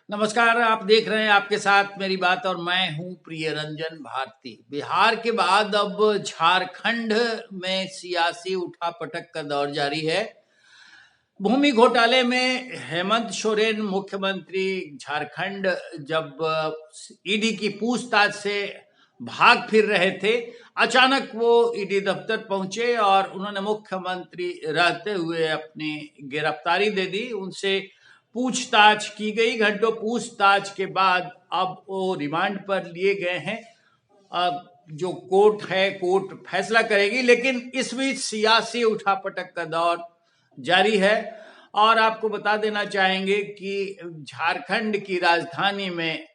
नमस्कार। आप देख रहे हैं आपके साथ मेरी बात और मैं हूं प्रिय रंजन भारती। बिहार के बाद अब झारखंड में सियासी उठापटक का दौर जारी है। भूमि घोटाले में हेमंत सोरेन मुख्यमंत्री झारखंड जब ईडी की पूछताछ से भाग फिर रहे थे, अचानक वो ईडी दफ्तर पहुंचे और उन्होंने मुख्यमंत्री रहते हुए अपनी गिरफ्तारी दे दी। उनसे पूछताछ की गई। घंटों पूछताछ के बाद अब वो रिमांड पर लिए गए हैं। अब जो कोर्ट फैसला करेगी, लेकिन इस बीच सियासी उठापटक का दौर जारी है। और आपको बता देना चाहेंगे कि झारखंड की राजधानी में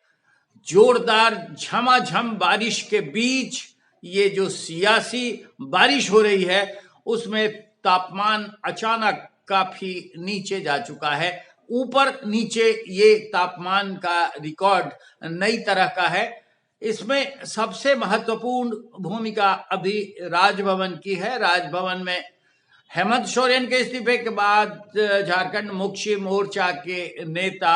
जोरदार झमाझम बारिश के बीच ये जो सियासी बारिश हो रही है, उसमें तापमान अचानक काफी नीचे जा चुका है। ऊपर नीचे ये तापमान का रिकॉर्ड नई तरह का है। इसमें सबसे महत्वपूर्ण भूमिका अभी राजभवन की है। राजभवन में हेमंत सोरेन के इस्तीफे के बाद झारखंड मुक्ति मोर्चा के नेता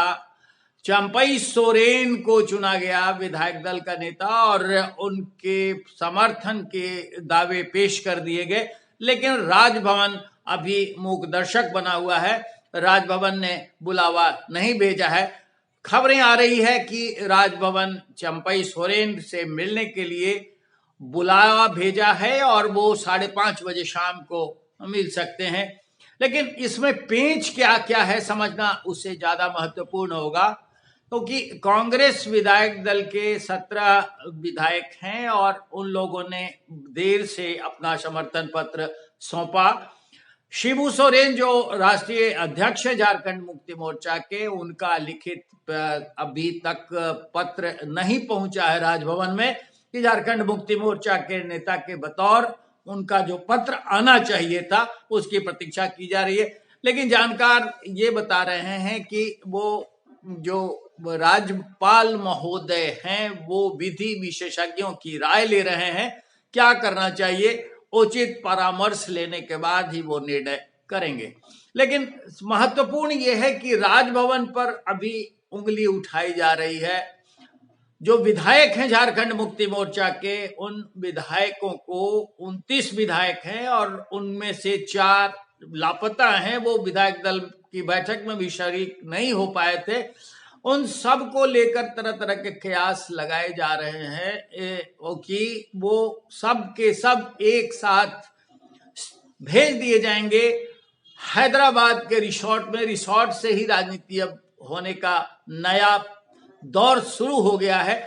चंपई सोरेन को चुना गया विधायक दल का नेता और उनके समर्थन के दावे पेश कर दिए गए, लेकिन राजभवन अभी मूक दर्शक बना हुआ है। राजभवन ने बुलावा नहीं भेजा है। खबरें आ रही है कि राजभवन चंपई सोरेन से मिलने के लिए बुलावा भेजा है और वो 5:30 बजे शाम को मिल सकते हैं। लेकिन इसमें पेंच क्या क्या है समझना उससे ज्यादा महत्वपूर्ण होगा, क्योंकि कांग्रेस विधायक दल के 17 विधायक हैं और उन लोगों ने देर से अपना समर्थन पत्र सौंपा। शिबू सोरेन जो राष्ट्रीय अध्यक्ष है झारखंड मुक्ति मोर्चा के, उनका लिखित अभी तक पत्र नहीं पहुंचा है राजभवन में कि झारखंड मुक्ति मोर्चा के नेता के बतौर उनका जो पत्र आना चाहिए था उसकी प्रतीक्षा की जा रही है। लेकिन जानकार ये बता रहे हैं कि वो जो राज्यपाल महोदय हैं वो विधि विशेषज्ञों की राय ले रहे हैं। क्या करना चाहिए, उचित परामर्श लेने के बाद ही वो निर्णय करेंगे। लेकिन महत्वपूर्ण ये है कि राजभवन पर अभी उंगली उठाई जा रही है। जो विधायक हैं झारखंड मुक्ति मोर्चा के, उन विधायकों को 29 विधायक हैं और उनमें से 4 लापता हैं। वो विधायक दल की बैठक में भी शरीक नहीं हो पाए थे। उन सब को लेकर तरह तरह के कयास लगाए जा रहे हैं कि वो सब के सब एक साथ भेज दिए जाएंगे हैदराबाद के रिसोर्ट में। रिसोर्ट से ही राजनीति अब होने का नया दौर शुरू हो गया है।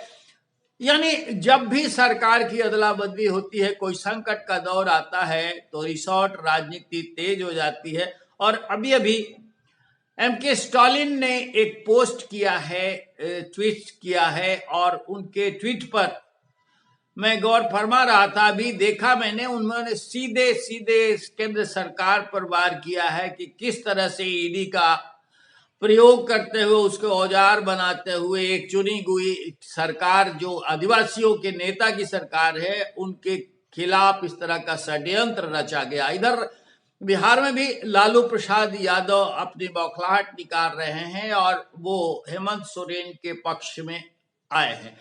यानी जब भी सरकार की अदला बदली होती है, कोई संकट का दौर आता है, तो रिसोर्ट राजनीति तेज हो जाती है। और अभी अभी एमके स्टालिन ने एक पोस्ट किया है, ट्वीट किया है, और उनके ट्वीट पर मैं गौर फरमा रहा था। अभी देखा मैंने, उन्होंने सीधे सीधे केंद्र सरकार पर वार किया है कि किस तरह से ईडी का प्रयोग करते हुए, उसको औजार बनाते हुए एक चुनी हुई सरकार जो आदिवासियों के नेता की सरकार है, उनके खिलाफ इस तरह का षड्यंत्र रचा गया। इधर बिहार में भी लालू प्रसाद यादव अपनी बौखलाहट निकाल रहे हैं और वो हेमंत सोरेन के पक्ष में आए हैं।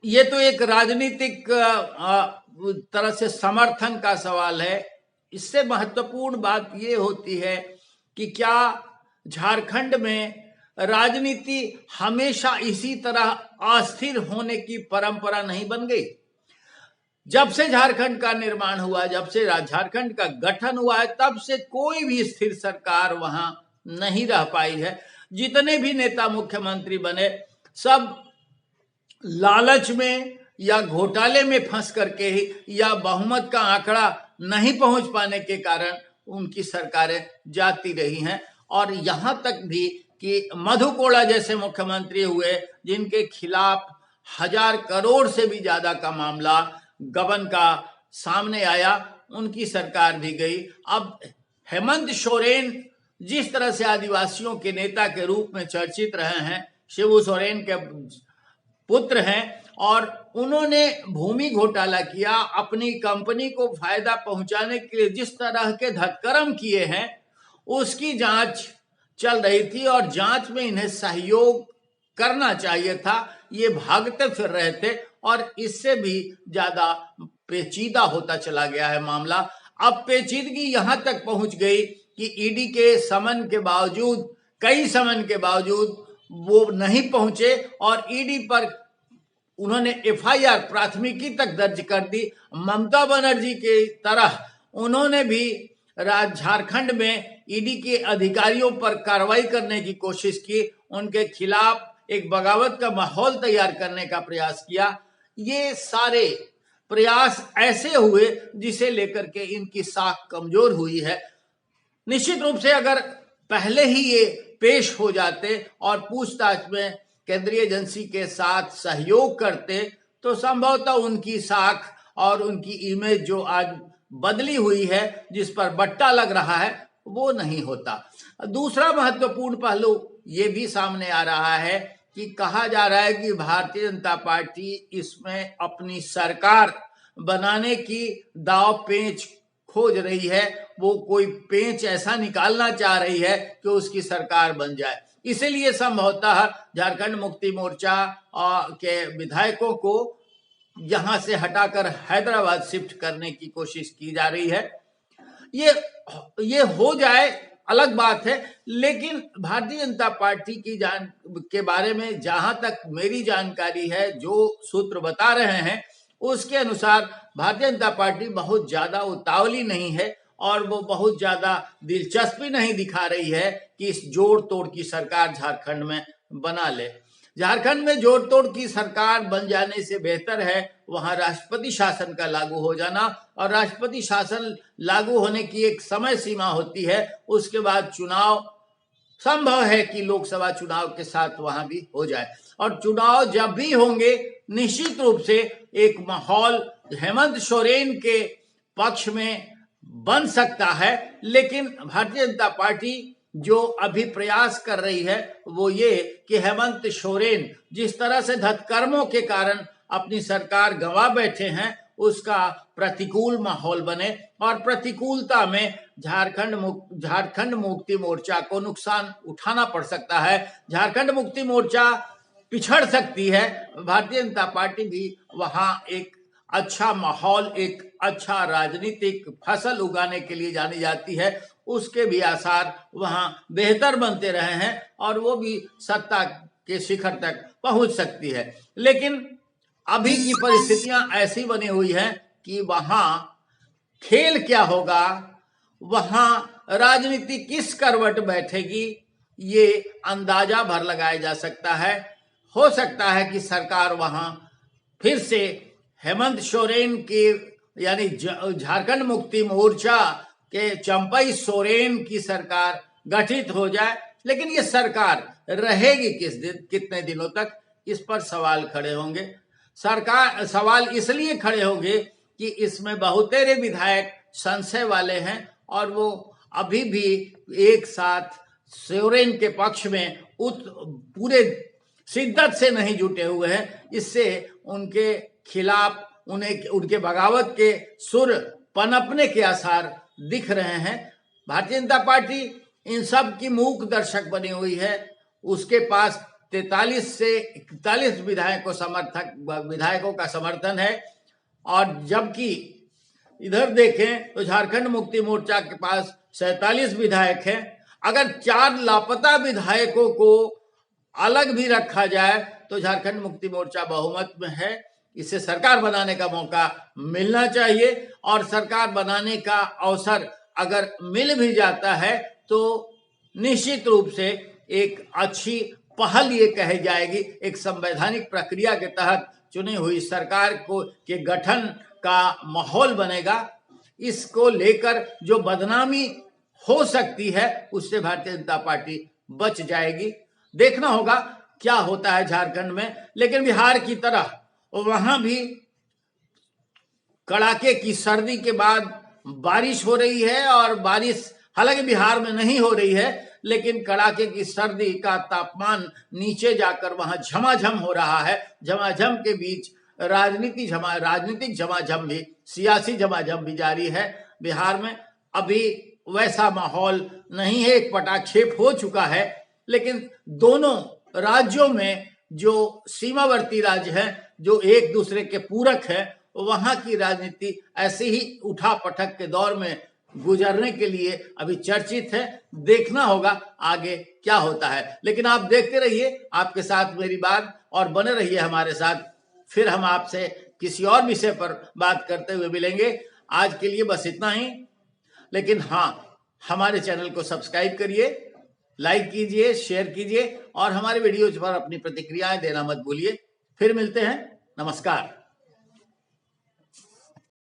ये तो एक राजनीतिक तरह से समर्थन का सवाल है। इससे महत्वपूर्ण बात ये होती है कि क्या झारखंड में राजनीति हमेशा इसी तरह अस्थिर होने की परंपरा नहीं बन गई? जब से झारखंड का निर्माण हुआ, जब से झारखंड का गठन हुआ है, तब से कोई भी स्थिर सरकार वहां नहीं रह पाई है। जितने भी नेता मुख्यमंत्री बने, सब लालच में या घोटाले में फंस करके ही, या बहुमत का आंकड़ा नहीं पहुंच पाने के कारण उनकी सरकारें जाती रही हैं। और यहां तक भी कि मधु कोड़ा जैसे मुख्यमंत्री हुए, जिनके खिलाफ 1000 करोड़ से भी ज्यादा का मामला गबन का सामने आया, उनकी सरकार भी गई। अब हेमंत सोरेन जिस तरह से आदिवासियों के नेता के रूप में चर्चित रहे हैं, शिबू सोरेन के पुत्र हैं, और उन्होंने भूमि घोटाला किया, अपनी कंपनी को फायदा पहुंचाने के लिए जिस तरह के धक्करम किए हैं, उसकी जांच चल रही थी और जांच में इन्हें सहयोग करना चाहिए था। ये भागते फिर रहे थे और इससे भी ज्यादा पेचीदा होता चला गया है मामला। अब पेचीदगी यहां तक पहुंच गई कि ईडी के समन के बावजूद, कई समन के बावजूद वो नहीं पहुंचे और ईडी पर उन्होंने एफआईआर, प्राथमिकी तक दर्ज कर दी। ममता बनर्जी के तरह उन्होंने भी झारखंड में ईडी के अधिकारियों पर कार्रवाई करने की कोशिश की, उनके खिलाफ एक बगावत का माहौल तैयार करने का प्रयास किया। ये सारे प्रयास ऐसे हुए जिसे लेकर के इनकी साख कमजोर हुई है। निश्चित रूप से अगर पहले ही ये पेश हो जाते और पूछताछ में केंद्रीय एजेंसी के साथ सहयोग करते तो संभवतः उनकी साख और उनकी इमेज जो आज बदली हुई है, जिस पर बट्टा लग रहा है, वो नहीं होता। दूसरा महत्वपूर्ण पहलू ये भी सामने आ रहा है कि कहा जा रहा है कि भारतीय जनता पार्टी इसमें अपनी सरकार बनाने की दाव पेंच खोज रही है। वो कोई पेंच ऐसा निकालना चाह रही है कि उसकी सरकार बन जाए। इसीलिए संभवतः झारखंड मुक्ति मोर्चा के विधायकों को यहां से हटाकर हैदराबाद शिफ्ट करने की कोशिश की जा रही है। ये हो जाए अलग बात है, लेकिन भारतीय जनता पार्टी की के बारे में जहां तक मेरी जानकारी है, जो सूत्र बता रहे हैं उसके अनुसार भारतीय जनता पार्टी बहुत ज्यादा उतावली नहीं है और वो बहुत ज्यादा दिलचस्पी नहीं दिखा रही है कि इस जोड़ तोड़ की सरकार झारखंड में बना ले। झारखंड में जोड़ तोड़ की सरकार बन जाने से बेहतर है वहां राष्ट्रपति शासन का लागू हो जाना, और राष्ट्रपति शासन लागू होने की एक समय सीमा होती है, उसके बाद चुनाव संभव है कि लोकसभा चुनाव के साथ वहां भी हो जाए। और चुनाव जब भी होंगे निश्चित रूप से एक माहौल हेमंत सोरेन के पक्ष में बन सकता है, लेकिन भारतीय जनता पार्टी जो अभी प्रयास कर रही है वो ये कि हेमंत सोरेन जिस तरह से धतकर्मों के कारण अपनी सरकार गंवा बैठे हैं, उसका प्रतिकूल माहौल बने और प्रतिकूलता में झारखंड मुक्ति मोर्चा को नुकसान उठाना पड़ सकता है। झारखंड मुक्ति मोर्चा पिछड़ सकती है। भारतीय जनता पार्टी भी वहां एक अच्छा माहौल, एक अच्छा राजनीतिक फसल उगाने के लिए जानी जाती है, उसके भी आसार वहां बेहतर बनते रहे हैं और वो भी सत्ता के शिखर तक पहुंच सकती है। लेकिन अभी की परिस्थितियां ऐसी बनी हुई हैं कि वहां खेल क्या होगा, वहां राजनीति किस करवट बैठेगी, ये अंदाजा भर लगाया जा सकता है। हो सकता है कि सरकार वहां फिर से हेमंत सोरेन के यानी झारखंड मुक्ति मोर्चा के चंपई सोरेन की सरकार गठित हो जाए, लेकिन ये सरकार रहेगी कितने दिनों तक, इस पर सवाल खड़े होंगे। सवाल इसलिए खड़े होंगे कि इसमें बहुतेरे विधायक संशय वाले हैं और वो अभी भी एक साथ सोरेन के पक्ष में पूरे शिद्दत से नहीं जुटे हुए हैं। इससे उनके खिलाफ उनके बगावत के सुर पनपने के आसार दिख रहे हैं। भारतीय जनता पार्टी इन सब की मूक दर्शक बनी हुई है। उसके पास 43 से 41 विधायकों का समर्थन है, और जबकि इधर देखें तो झारखंड मुक्ति मोर्चा के पास 47 विधायक हैं। अगर 4 लापता विधायकों को अलग भी रखा जाए तो झारखंड मुक्ति मोर्चा बहुमत में है। इसे सरकार बनाने का मौका मिलना चाहिए, और सरकार बनाने का अवसर अगर मिल भी जाता है तो निश्चित रूप से एक अच्छी पहल ये कही जाएगी। एक संवैधानिक प्रक्रिया के तहत चुनी हुई सरकार के गठन का माहौल बनेगा। इसको लेकर जो बदनामी हो सकती है उससे भारतीय जनता पार्टी बच जाएगी। देखना होगा क्या होता है झारखंड में। लेकिन बिहार की तरह वहां भी कड़ाके की सर्दी के बाद बारिश हो रही है, और बारिश हालांकि बिहार में नहीं हो रही है, लेकिन कड़ाके की सर्दी का तापमान नीचे जाकर वहां झमाझम हो रहा है। झमाझम के बीच राजनीतिक झमाझम भी, सियासी झमाझम भी जारी है बिहार में। अभी वैसा माहौल नहीं है, एक पटाक्षेप हो चुका है। लेकिन दोनों राज्यों में जो सीमावर्ती राज्य हैं, जो एक दूसरे के पूरक है, वहां की राजनीति ऐसे ही उठापटक के दौर में गुजरने के लिए अभी चर्चित है। देखना होगा आगे क्या होता है। लेकिन आप देखते रहिए आपके साथ मेरी बात, और बने रहिए हमारे साथ। फिर हम आपसे किसी और विषय पर बात करते हुए मिलेंगे। आज के लिए बस इतना ही। लेकिन हाँ, हमारे चैनल को सब्सक्राइब करिए, लाइक कीजिए, शेयर कीजिए, और हमारे वीडियोज पर अपनी प्रतिक्रियाएं देना मत भूलिए। फिर मिलते हैं। नमस्कार।